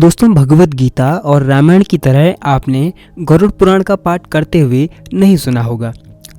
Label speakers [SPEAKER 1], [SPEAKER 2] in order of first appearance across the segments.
[SPEAKER 1] दोस्तों, भगवत गीता और रामायण की तरह आपने गरुड़ पुराण का पाठ करते हुए नहीं सुना होगा।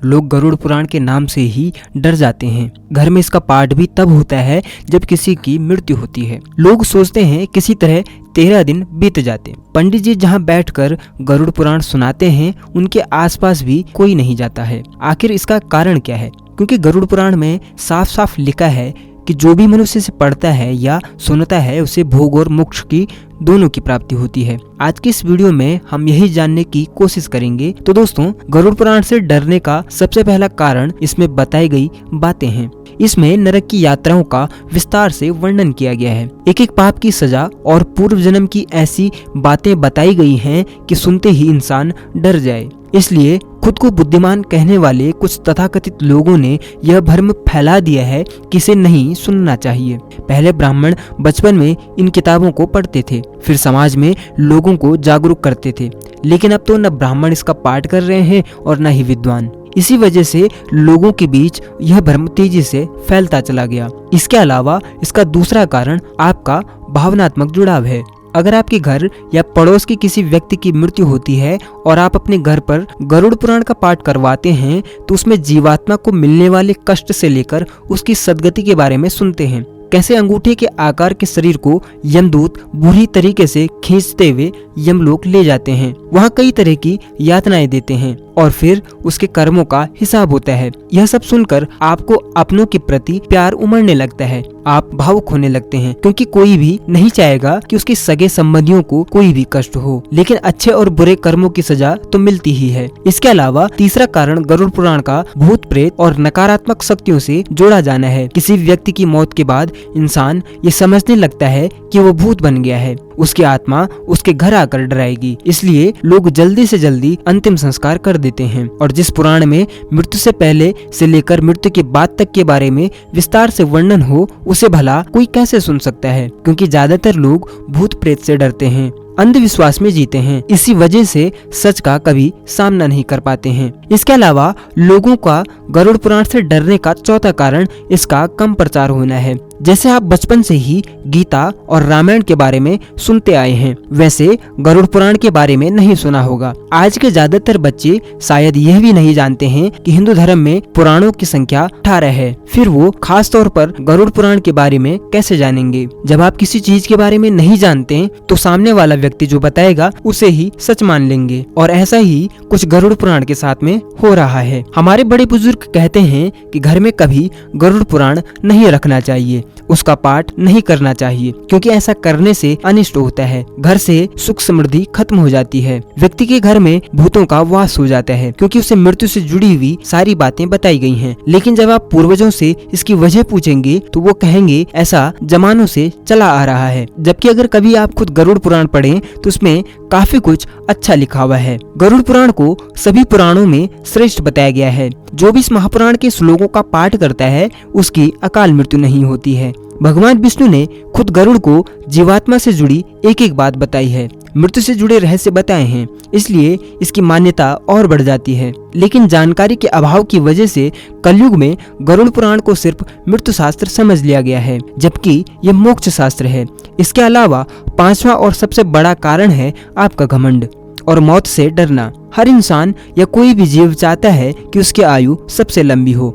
[SPEAKER 1] लोग गरुड़ पुराण के नाम से ही डर जाते हैं। घर में इसका पाठ भी तब होता है जब किसी की मृत्यु होती है। लोग सोचते हैं किसी तरह 13 दिन बीत जाते। पंडित जी जहाँ बैठकर गरुड़ पुराण सुनाते हैं उनके आसपास भी कोई नहीं जाता है। आखिर इसका कारण क्या है? क्योंकि गरुड़ पुराण में साफ साफ लिखा है कि जो भी मनुष्य से पढ़ता है या सुनता है उसे भोग और मोक्ष की दोनों की प्राप्ति होती है। आज की इस वीडियो में हम यही जानने की कोशिश करेंगे। तो दोस्तों, गरुड़ पुराण से डरने का सबसे पहला कारण इसमें बताई गई बातें हैं। इसमें नरक की यात्राओं का विस्तार से वर्णन किया गया है। एक एक पाप की सजा और पूर्व जन्म की ऐसी बातें बताई गई हैं कि सुनते ही इंसान डर जाए। इसलिए खुद को बुद्धिमान कहने वाले कुछ तथाकथित लोगों ने यह भ्रम फैला दिया है कि इसे नहीं सुनना चाहिए। पहले ब्राह्मण बचपन में इन किताबों को पढ़ते थे, फिर समाज में लोगों को जागरूक करते थे। लेकिन अब तो न ब्राह्मण इसका पाठ कर रहे हैं और न ही विद्वान। इसी वजह से लोगों के बीच यह भ्रम तेजी से फैलता चला गया। इसके अलावा इसका दूसरा कारण आपका भावनात्मक जुड़ाव है। अगर आपके घर या पड़ोस के किसी व्यक्ति की मृत्यु होती है और आप अपने घर पर गरुड़ पुराण का पाठ करवाते हैं तो उसमें जीवात्मा को मिलने वाले कष्ट से लेकर उसकी सद्गति के बारे में सुनते हैं। कैसे अंगूठे के आकार के शरीर को यमदूत बुरी तरीके से खींचते हुए यमलोक ले जाते हैं, वहाँ कई तरह की यातनाएं देते हैं और फिर उसके कर्मों का हिसाब होता है। यह सब सुनकर आपको अपनों के प्रति प्यार उमड़ने लगता है। आप भावुक होने लगते हैं, क्योंकि कोई भी नहीं चाहेगा कि उसके सगे संबंधियों को कोई भी कष्ट हो। लेकिन अच्छे और बुरे कर्मों की सजा तो मिलती ही है। इसके अलावा तीसरा कारण गरुड़ पुराण का भूत प्रेत और नकारात्मक शक्तियों से जोड़ा जाना है। किसी व्यक्ति की मौत के बाद इंसान ये समझने लगता है कि वो भूत बन गया है, उसकी आत्मा उसके घर आकर डराएगी। इसलिए लोग जल्दी से जल्दी अंतिम संस्कार कर देते हैं। और जिस पुराण में मृत्यु से पहले से लेकर मृत्यु के बाद तक के बारे में विस्तार से वर्णन हो, उसे भला कोई कैसे सुन सकता है? क्योंकि ज्यादातर लोग भूत प्रेत से डरते हैं, अंधविश्वास में जीते हैं। इसी वजह से सच का कभी सामना नहीं कर पाते हैं। इसके अलावा लोगों का गरुड़ पुराण से डरने का चौथा कारण इसका कम प्रचार होना है। जैसे आप बचपन से ही गीता और रामायण के बारे में सुनते आए हैं, वैसे गरुड़ पुराण के बारे में नहीं सुना होगा। आज के ज्यादातर बच्चे शायद यह भी नहीं जानते हैं कि हिंदू धर्म में पुराणों की संख्या 18 है। फिर वो खास तौर पर गरुड़ पुराण के बारे में कैसे जानेंगे? जब आप किसी चीज के बारे में नहीं जानते तो सामने वाला व्यक्ति जो बताएगा उसे ही सच मान लेंगे। और ऐसा ही कुछ गरुड़ पुराण के साथ में हो रहा है। हमारे बड़े बुजुर्ग कहते हैं कि घर में कभी गरुड़ पुराण नहीं रखना चाहिए, उसका पाठ नहीं करना चाहिए, क्योंकि ऐसा करने से अनिष्ट होता है। घर से सुख समृद्धि खत्म हो जाती है। व्यक्ति के घर में भूतों का वास हो जाता है, क्योंकि उसे मृत्यु से जुड़ी हुई सारी बातें बताई गई हैं। लेकिन जब आप पूर्वजों से इसकी वजह पूछेंगे तो वो कहेंगे ऐसा जमानों से चला आ रहा है। जबकि अगर कभी आप खुद गरुड़ पुराण पढ़ें तो उसमें काफी कुछ अच्छा लिखा हुआ है। गरुड़ पुराण को सभी पुराणों में श्रेष्ठ बताया गया है। जो भी इस महापुराण के श्लोकों का पाठ करता है उसकी अकाल मृत्यु नहीं होती है। भगवान विष्णु ने खुद गरुड़ को जीवात्मा से जुड़ी एक एक बात बताई है, मृत्यु से जुड़े रहस्य बताए हैं। इसलिए इसकी मान्यता और बढ़ जाती है। लेकिन जानकारी के अभाव की वजह से कलयुग में गरुड़ पुराण को सिर्फ मृत्यु शास्त्र समझ लिया गया है, जबकि यह मोक्ष शास्त्र है। इसके अलावा पांचवा और सबसे बड़ा कारण है आपका घमंड और मौत से डरना। हर इंसान या कोई भी जीव चाहता है कि उसकी आयु सबसे लंबी हो।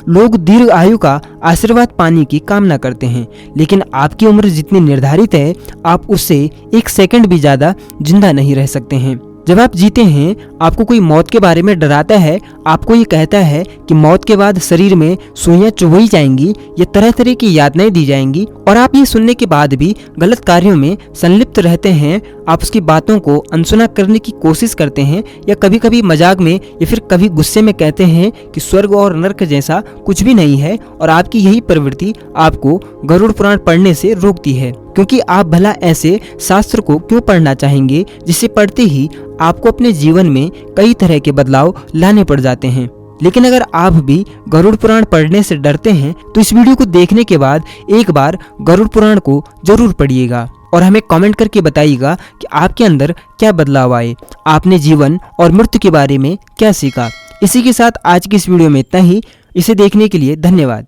[SPEAKER 1] लोग दीर्घ आयु का आशीर्वाद पाने की कामना करते हैं, लेकिन आपकी उम्र जितनी निर्धारित है आप उससे 1 सेकंड भी ज्यादा जिंदा नहीं रह सकते हैं। जब आप जीते हैं आपको कोई मौत के बारे में डराता है, आपको ये कहता है कि मौत के बाद शरीर में सुइयां चुभई जाएंगी, ये तरह तरह की यातनाएं दी जाएंगी, और आप ये सुनने के बाद भी गलत कार्यों में संलिप्त रहते हैं। आप उसकी बातों को अनसुना करने की कोशिश करते हैं, या कभी कभी मजाक में या फिर कभी गुस्से में कहते हैं कि स्वर्ग और नरक जैसा कुछ भी नहीं है। और आपकी यही प्रवृत्ति आपको गरुड़ पुराण पढ़ने से रोकती है, क्योंकि आप भला ऐसे शास्त्र को क्यों पढ़ना चाहेंगे जिसे पढ़ते ही आपको अपने जीवन में कई तरह के बदलाव लाने पड़ जाते हैं। लेकिन अगर आप भी गरुड़ पुराण पढ़ने से डरते हैं तो इस वीडियो को देखने के बाद एक बार गरुड़ पुराण को जरूर पढ़िएगा और हमें कमेंट करके बताइएगा कि आपके अंदर क्या बदलाव आए, आपने जीवन और मृत्यु के बारे में क्या सीखा। इसी के साथ आज की इस वीडियो में इतना ही। इसे देखने के लिए धन्यवाद।